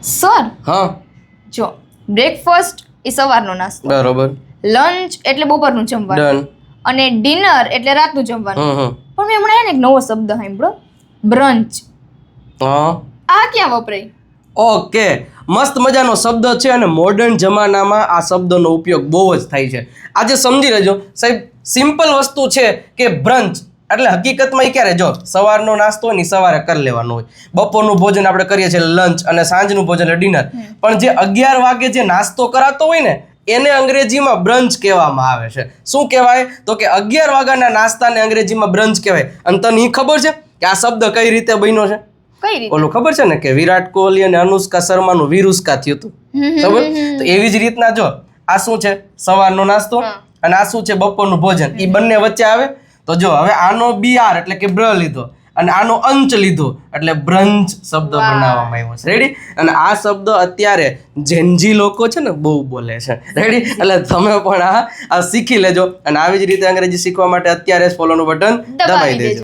Sir હા જો breakfast એ સવારનો નાસ્તો, બરોબર, લંચ એટલે બપોરનું જમવાનું, ડન. અને ડિનર એટલે રાતનું જમવાનું. હમ. પણ મેં હમણાં એક નવો શબ્દ સાંભળ્યો, બ્રંચ. હા, આ ક્યાં વપરાય? ઓકે, મસ્ત મજાનો શબ્દ છે અને મોડર્ન જમાનામાં આ શબ્દનો ઉપયોગ બહુ જ થાય છે. આજે સમજી લેજો સાહેબ, સિમ્પલ વસ્તુ છે કે બ્રંચ એટલે હકીકતમાં એ ક્યારે, જો સવારનો નાસ્તો હોય ને સવારે કરી લેવાનો હોય, બપોરનું ભોજન આપણે કરીએ છીએ લંચ, અને સાંજનું ભોજન એટલે ડિનર. પણ જે 11 વાગે જે નાસ્તો કરાતો હોય ને એને અંગ્રેજીમાં બ્રંચ કહેવામાં આવે છે. શું કહેવાય? તો કે 11 વાગ્યાના નાસ્તાને અંગ્રેજીમાં બ્રંચ કહેવાય. અને તને એ ખબર છે કે આ શબ્દ કઈ રીતે બન્યો છે? કઈ રીતે? ઓલું ખબર છે ને કે વિરાટ કોહલી અને અનુષ્કા શર્માનું વિરુષ્કા થયું હતું, ખબર? તો એવી જ રીતના જો આ શું છે, સવારનો નાસ્તો, અને આ શું છે, બપોરનું ભોજન. એ બંને વચ્ચે આવે તો જો હવે આનો BR એટલે કે બ્ર લીધો અને આનો અંચ લીધો એટલે બ્રંચ શબ્દ બનાવવામાં આવ્યો છે. રેડી? અને આ શબ્દ અત્યારે જેનજી લોકો છે ને બહુ બોલે છે. રેડી? એટલે તમે પણ આ શીખી લેજો અને આવી જ રીતે અંગ્રેજી શીખવા માટે અત્યારે જ ફોલોનું બટન દબાવી દેજો.